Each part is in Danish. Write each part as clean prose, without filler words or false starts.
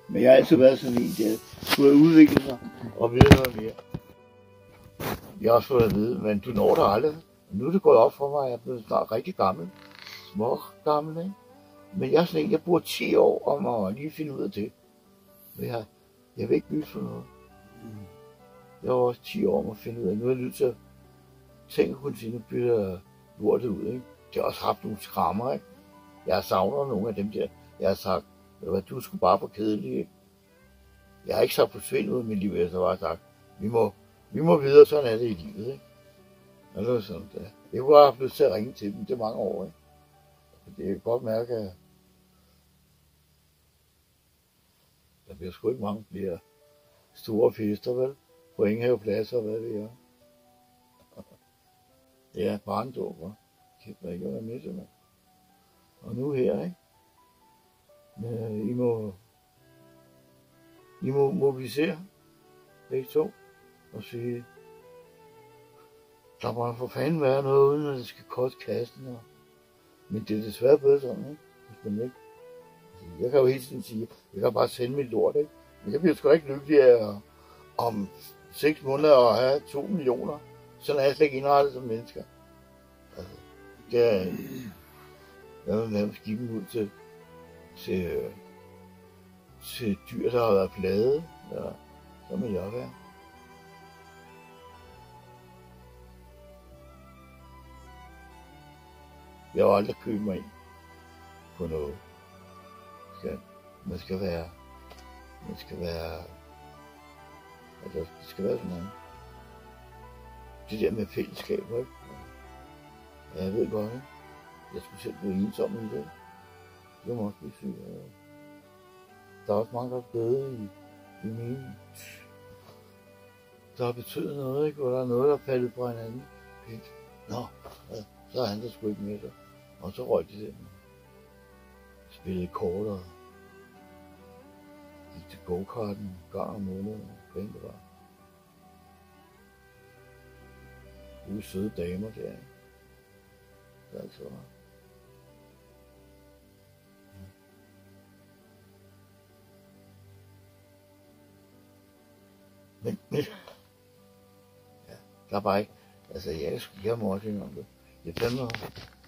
Men jeg har altid været sådan en, der skulle udvikle sig og vide noget mere. Jeg har også fået at vide, men du når det aldrig. Nu er det gået op for mig, at jeg er blevet snart rigtig gammel. Små gammel, ikke? Men jeg er sådan en, jeg bruger 10 år om at lige finde ud af det. Men jeg vil ikke bytte for noget. Jeg har også 10 år om at finde ud af. Nu er jeg nødt til at tænke på, at nu bytter lortet ud, ikke? Det har også haft nogle skrammer, ikke? Jeg har savnet nogle af dem der. Jeg har sagt, du skulle bare for kedelig, ikke? Jeg har ikke sagt forsvinde ud af mit liv, jeg har bare sagt, vi må videre, sådan er det i livet, ikke? Og det var sådan, ja. Jeg kunne bare have lyst til at ringe til dem, det er mange år, ikke? Det kan godt mærke, at der bliver sgu ikke mange flere store fester, vel? På Enghavepladser, hvad det er. Det er barndåb, hva'? Kæft, hvad ikke at være med til, mand. Og nu her, ikke? Men I må mobilisere, begge to, og sige, der må for fanden være noget, uden at det skal koste kassen. Men det er desværre blevet sådan, ikke? Hvis man ikke. Altså, jeg kan jo hele tiden sige, jeg kan bare sende mit lort, ikke? Men jeg bliver sgu ikke lykkelig af om 6 måneder at have 2 millioner. Sådan er jeg slet ikke indrettet som mennesker. Altså, det er, jeg vil nærmest give dem ud til dyr, der har været plade. Ja, så må jeg være. Jeg har aldrig købt mig ind på noget. Man skal være, altså det skal være sådan noget. Det der med fællesskaber, ikke? Ja, jeg ved godt, ikke? Jeg skulle selv blive ensom i det. Det må også blive syg. Der er også mange, der er døde i min. Der har betydet noget, ikke? Hvor der er noget, der er faldet fra hinanden. Nå, ja, så er han der sgu ikke med sig. Og så røg de den. Spillede kort og gik til go-karten gang om måneden. Penge det var. Ude søde damer der, ikke? Det er altså var. Men ja, der er bare ikke, altså jeg må også indrømme det.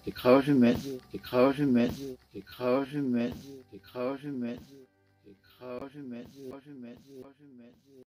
Det kræver sin mand, det kræver sin mand, det kræver sin mand, det kræver sin mand, det kræver sin mand, det kræver sin mand, det kræver sin mand.